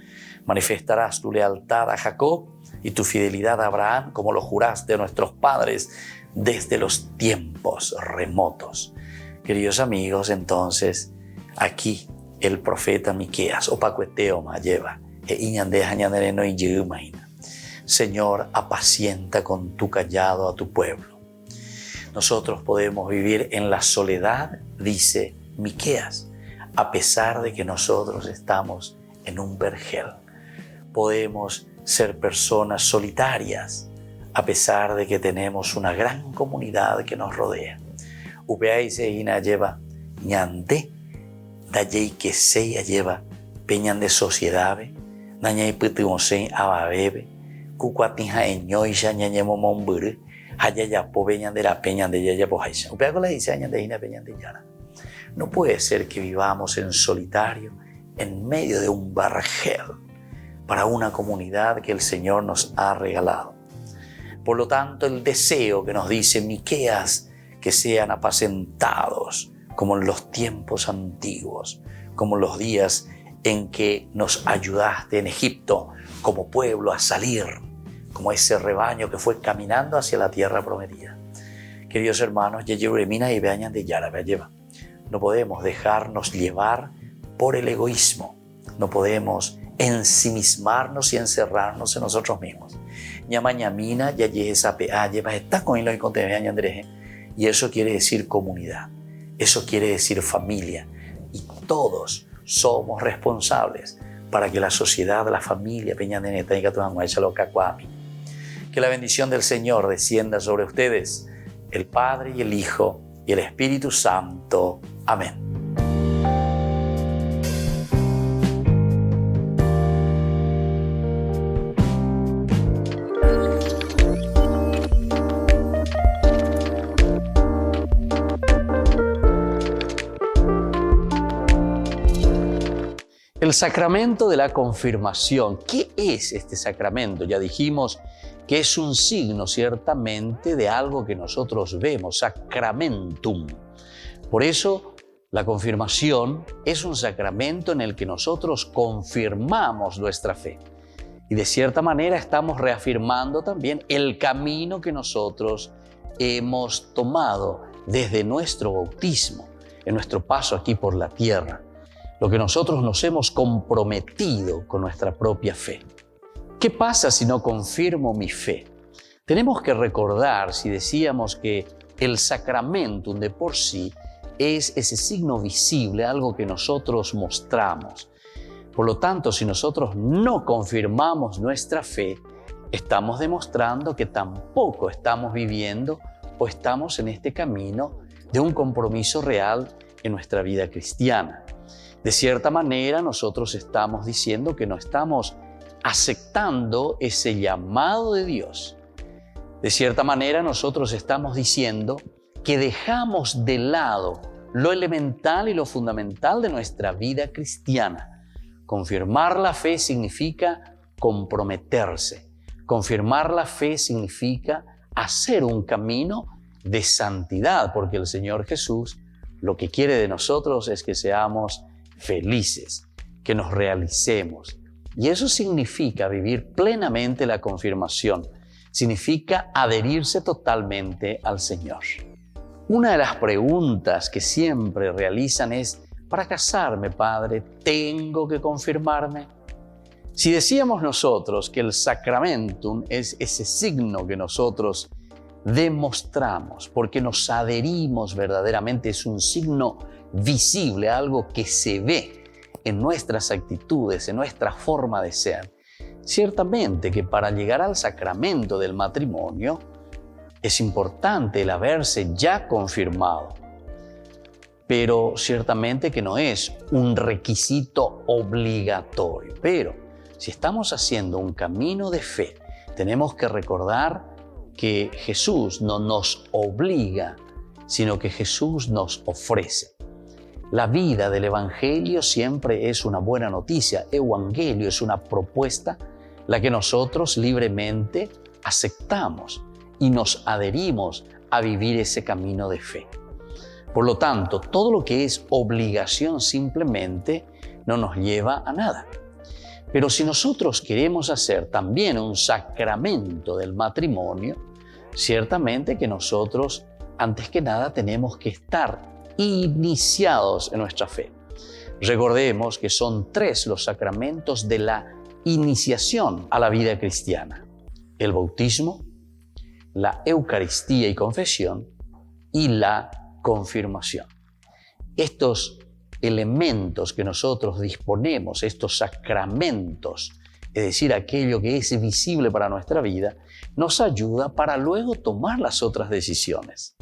Manifestarás tu lealtad a Jacob y tu fidelidad a Abraham, como lo juraste a nuestros padres desde los tiempos remotos. Queridos amigos, entonces, aquí el profeta Miqueas, opacueteo lleva, Señor, apacienta con tu cayado a tu pueblo. Nosotros podemos vivir en la soledad, dice Miqueas, a pesar de que nosotros estamos en un vergel. Podemos ser personas solitarias, a pesar de que tenemos una gran comunidad que nos rodea. Upeaise ina lleva ñande, dayei que seya lleva peñan de sociedad, dañay pituonse ababebe, cucuatija eñoisha ñañemo momburu, hayaya pobeñan de la peñan de yaya pojaisa. Upeaco la dice añan de ina peñan de yara. No puede ser que vivamos en solitario en medio de un vergel para una comunidad que el Señor nos ha regalado. Por lo tanto, el deseo que nos dice Miqueas, que sean apacentados como en los tiempos antiguos, como en los días en que nos ayudaste en Egipto como pueblo a salir, como ese rebaño que fue caminando hacia la tierra prometida. Queridos hermanos, no podemos dejarnos llevar por el egoísmo, no podemos ensimismarnos y encerrarnos en nosotros mismos. Y eso quiere decir comunidad, eso quiere decir familia, y todos somos responsables para que la sociedad, la familia, que la bendición del Señor descienda sobre ustedes, el Padre y el Hijo y el Espíritu Santo. Amén. El sacramento de la confirmación. ¿Qué es este sacramento? Ya dijimos que es un signo ciertamente de algo que nosotros vemos, sacramentum. Por eso la confirmación es un sacramento en el que nosotros confirmamos nuestra fe. Y de cierta manera estamos reafirmando también el camino que nosotros hemos tomado desde nuestro bautismo, en nuestro paso aquí por la tierra. Lo que nosotros nos hemos comprometido con nuestra propia fe. ¿Qué pasa si no confirmo mi fe? Tenemos que recordar, si decíamos que el sacramentum de por sí es ese signo visible, algo que nosotros mostramos. Por lo tanto, si nosotros no confirmamos nuestra fe, estamos demostrando que tampoco estamos viviendo o estamos en este camino de un compromiso real en nuestra vida cristiana. De cierta manera, nosotros estamos diciendo que no estamos aceptando ese llamado de Dios. De cierta manera, nosotros estamos diciendo que dejamos de lado lo elemental y lo fundamental de nuestra vida cristiana. Confirmar la fe significa comprometerse. Confirmar la fe significa hacer un camino de santidad, porque el Señor Jesús lo que quiere de nosotros es que seamos felices, que nos realicemos. Y eso significa vivir plenamente la confirmación, significa adherirse totalmente al Señor. Una de las preguntas que siempre realizan es: para casarme, Padre, ¿tengo que confirmarme? Si decíamos nosotros que el sacramentum es ese signo que nosotros demostramos, porque nos adherimos verdaderamente, es un signo visible, algo que se ve en nuestras actitudes, en nuestra forma de ser. Ciertamente que para llegar al sacramento del matrimonio es importante el haberse ya confirmado, pero ciertamente que no es un requisito obligatorio. Pero si estamos haciendo un camino de fe, tenemos que recordar que Jesús no nos obliga, sino que Jesús nos ofrece. La vida del Evangelio siempre es una buena noticia. Evangelio es una propuesta, la que nosotros libremente aceptamos y nos adherimos a vivir ese camino de fe. Por lo tanto, todo lo que es obligación simplemente no nos lleva a nada. Pero si nosotros queremos hacer también un sacramento del matrimonio, ciertamente que nosotros, antes que nada, tenemos que estar iniciados en nuestra fe. Recordemos que son 3 los sacramentos de la iniciación a la vida cristiana: el bautismo, la Eucaristía y confesión y la confirmación. Estos elementos que nosotros disponemos, estos sacramentos, es decir, aquello que es visible para nuestra vida, nos ayuda para luego tomar las otras decisiones.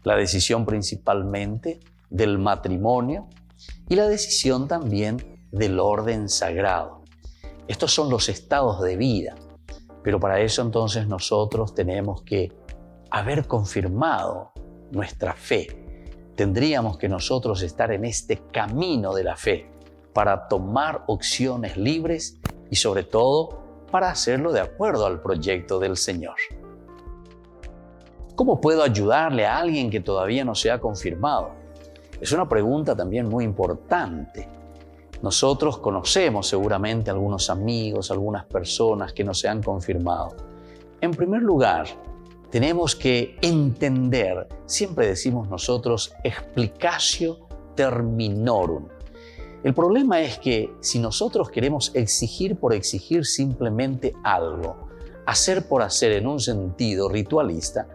La decisión principalmente del matrimonio y la decisión también del orden sagrado. Estos son los estados de vida, pero para eso entonces nosotros tenemos que haber confirmado nuestra fe. Tendríamos que nosotros estar en este camino de la fe para tomar opciones libres y sobre todo para hacerlo de acuerdo al proyecto del Señor. ¿Cómo puedo ayudarle a alguien que todavía no se ha confirmado? Es una pregunta también muy importante. Nosotros conocemos seguramente algunos amigos, algunas personas que no se han confirmado. En primer lugar, tenemos que entender, siempre decimos nosotros, explicatio terminorum. El problema es que si nosotros queremos exigir por exigir simplemente algo, hacer por hacer en un sentido ritualista,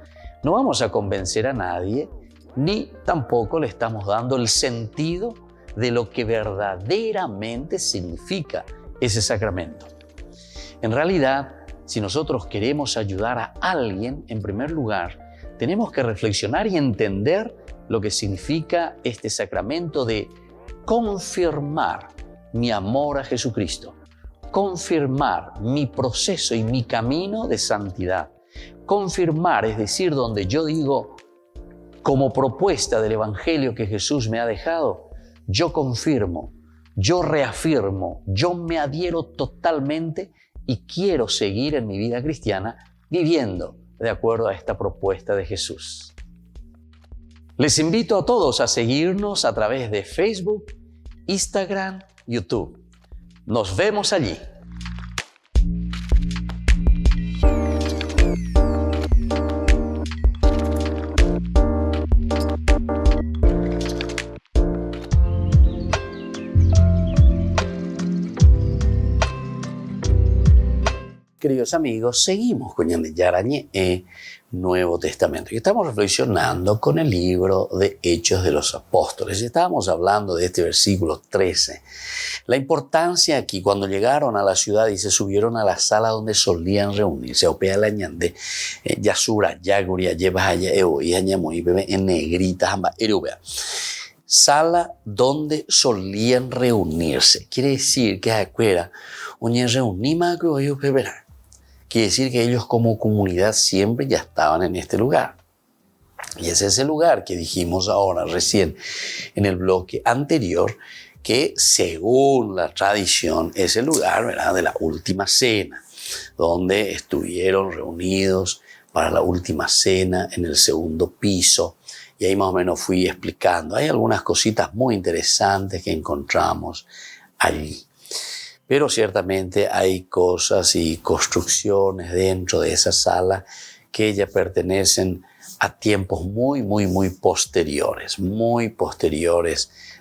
no vamos a convencer a nadie, ni tampoco le estamos dando el sentido de lo que verdaderamente significa ese sacramento. En realidad, si nosotros queremos ayudar a alguien, en primer lugar, tenemos que reflexionar y entender lo que significa este sacramento de confirmar mi amor a Jesucristo, confirmar mi proceso y mi camino de santidad. Confirmar, es decir, donde yo digo, como propuesta del Evangelio que Jesús me ha dejado, yo confirmo, yo reafirmo, yo me adhiero totalmente y quiero seguir en mi vida cristiana viviendo de acuerdo a esta propuesta de Jesús. Les invito a todos a seguirnos a través de Facebook, Instagram, YouTube. Nos vemos allí. Queridos amigos, seguimos con Ñande Yarañe Nuevo Testamento y estamos reflexionando con el libro de Hechos de los Apóstoles. Estábamos hablando de este versículo 13. La importancia aquí, cuando llegaron a la ciudad y se subieron a la sala donde solían reunirse, opea la ñande, yasura, yaguria, llevas allá, y añamoy, bebé, en negrita, jamba, erubea. Sala donde solían reunirse. Quiere decir que afuera, oye, reunimos que hoy beberá. Quiere decir que ellos como comunidad siempre ya estaban en este lugar. Y es ese lugar que dijimos ahora recién en el bloque anterior, que según la tradición es el lugar, ¿verdad?, de la última cena, donde estuvieron reunidos para la última cena en el segundo piso. Y ahí más o menos fui explicando. Hay algunas cositas muy interesantes que encontramos allí. Pero ciertamente hay cosas y construcciones dentro de esa sala que ya pertenecen a tiempos muy posteriores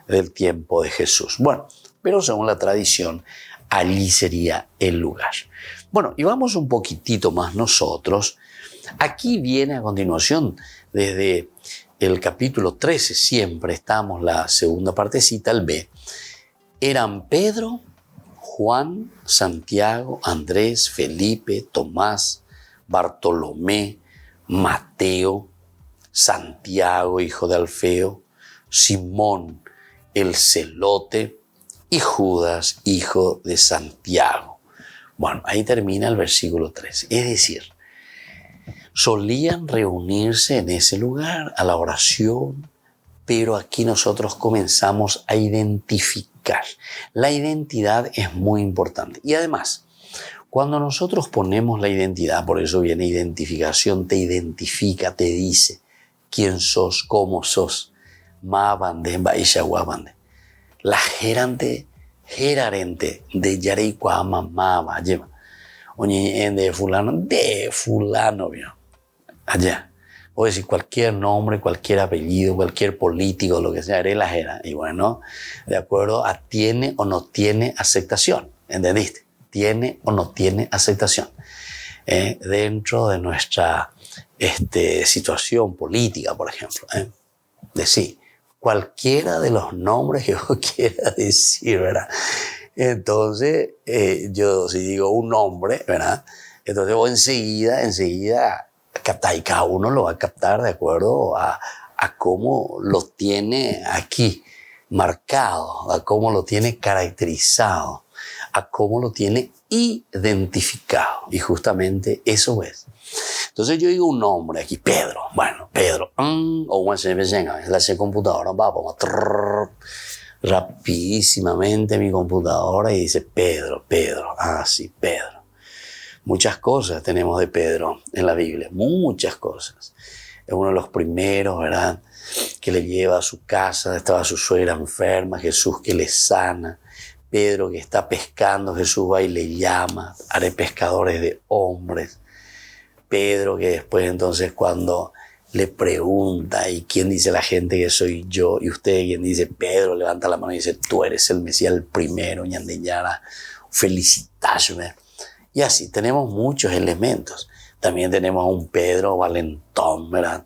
del tiempo de Jesús. Bueno, pero según la tradición, allí sería el lugar. Bueno, y vamos un poquitito más nosotros. Aquí viene a continuación, desde el capítulo 13, siempre estamos la segunda partecita, el B. Eran Pedro, Juan, Santiago, Andrés, Felipe, Tomás, Bartolomé, Mateo, Santiago, hijo de Alfeo, Simón, el celote, y Judas, hijo de Santiago. Bueno, ahí termina el versículo 13. Es decir, solían reunirse en ese lugar a la oración, pero aquí nosotros comenzamos a identificar. La identidad es muy importante. Y además, cuando nosotros ponemos la identidad, por eso viene identificación, te identifica, te dice quién sos, cómo sos. Ma bande, baishawa bande. La gerante de Yareikuama Mama, lleva. Oye, de fulano, vio. Allá. O decir cualquier nombre, cualquier apellido, cualquier político, lo que sea, eres la jera. Y bueno, de acuerdo a tiene o no tiene aceptación. ¿Entendiste? Tiene o no tiene aceptación. Dentro de nuestra situación política, por ejemplo. Decir cualquiera de los nombres que vos quieras decir, ¿verdad? Entonces, yo si digo un nombre, ¿verdad? Entonces vos enseguida captar, y cada uno lo va a captar de acuerdo a cómo lo tiene aquí marcado, a cómo lo tiene caracterizado, a cómo lo tiene identificado. Y justamente eso es. Entonces yo digo un nombre aquí, Pedro. Bueno, Pedro. O una la computadora va como rapidísimamente mi computadora y dice Pedro. Ah, sí, Pedro. Muchas cosas tenemos de Pedro en la Biblia, muchas cosas. es uno de los primeros, ¿verdad?, que le lleva a su casa. Estaba su suegra enferma, Jesús que le sana. Pedro que está pescando, Jesús va y le llama, haré pescadores de hombres. Pedro que después entonces cuando le pregunta, ¿y quién dice la gente que soy yo? Y usted, ¿quién dice? Pedro levanta la mano y dice, tú eres el Mesías, el primero, ñandeyara, felicitáshme. Y así tenemos muchos elementos. También tenemos a un Pedro valentón, ¿verdad?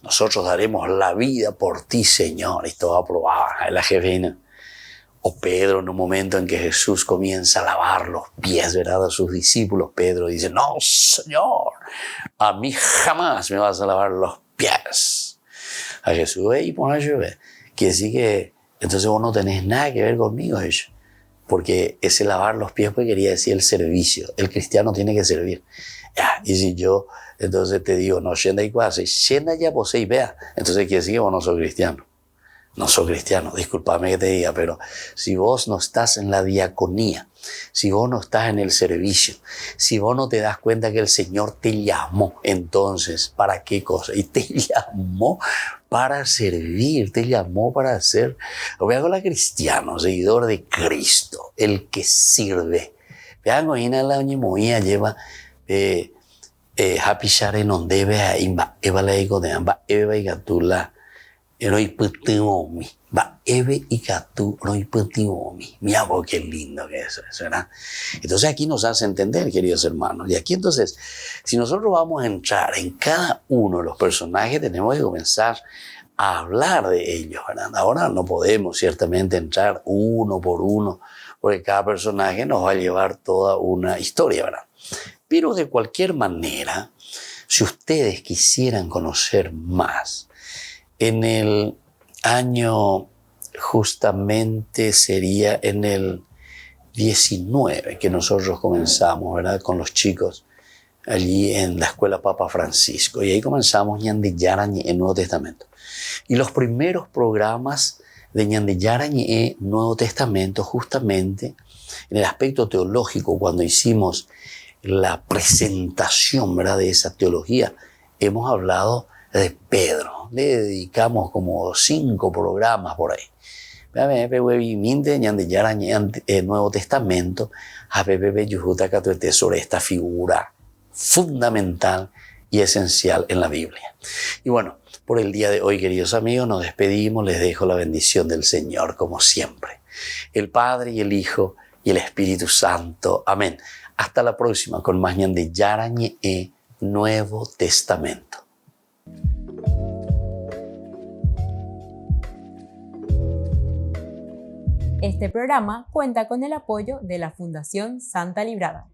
Nosotros daremos la vida por ti, Señor. Y todo aprobado, la jefina. O Pedro, en un momento en que Jesús comienza a lavar los pies, ¿verdad?, a sus discípulos, Pedro dice, no, Señor, a mí jamás me vas a lavar los pies. A Jesús, y por eso, quiere decir que entonces vos no tenés nada que ver conmigo, eso. Porque ese lavar los pies pues quería decir el servicio. El cristiano tiene que servir. Y si yo entonces te digo, no, shenda y cuase, shenda ya vos y vea, entonces quiere decir que vos no sos cristiano. No soy cristiano, discúlpame que te diga, pero si vos no estás en la diaconía, si vos no estás en el servicio, si vos no te das cuenta que el Señor te llamó, entonces, ¿para qué cosa? Y te llamó para servir, te llamó para ser, vean con la cristiano, seguidor de Cristo, el que sirve. Vean con la ñimoía lleva happy share non debe a imba eva la ego de amba eva y gatula. Va eve y catú roiputimomi. Mira vos qué lindo que es eso, ¿verdad? Entonces aquí nos hace entender, queridos hermanos. Y aquí entonces, si nosotros vamos a entrar en cada uno de los personajes, tenemos que comenzar a hablar de ellos, ¿verdad? Ahora no podemos ciertamente entrar uno por uno, porque cada personaje nos va a llevar toda una historia, ¿verdad? Pero de cualquier manera, si ustedes quisieran conocer más, en el año, justamente sería en el 19 que nosotros comenzamos, ¿verdad?, con los chicos allí en la escuela Papa Francisco. Y ahí comenzamos Ñandeyarañe en Nuevo Testamento. Y los primeros programas de Ñandeyarañe en Nuevo Testamento, justamente en el aspecto teológico, cuando hicimos la presentación, ¿verdad?, de esa teología, hemos hablado de Pedro. Le dedicamos como 5 programas por ahí. El Nuevo Testamento sobre esta figura fundamental y esencial en la Biblia. Y bueno, por el día de hoy, queridos amigos, nos despedimos. Les dejo la bendición del Señor como siempre. El Padre y el Hijo y el Espíritu Santo. Amén. Hasta la próxima con más Ñandeyarañe Nuevo Testamento. Este programa cuenta con el apoyo de la Fundación Santa Librada.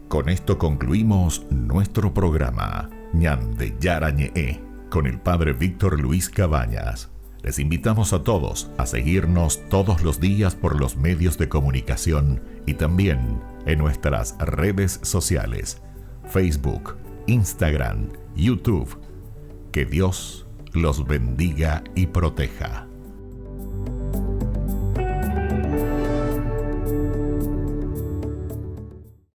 Con esto concluimos nuestro programa Ñandeyarañe con el Padre Víctor Luis Cabañas. Les invitamos a todos a seguirnos todos los días por los medios de comunicación y también en nuestras redes sociales, Facebook, Instagram, YouTube. Que Dios los bendiga y proteja.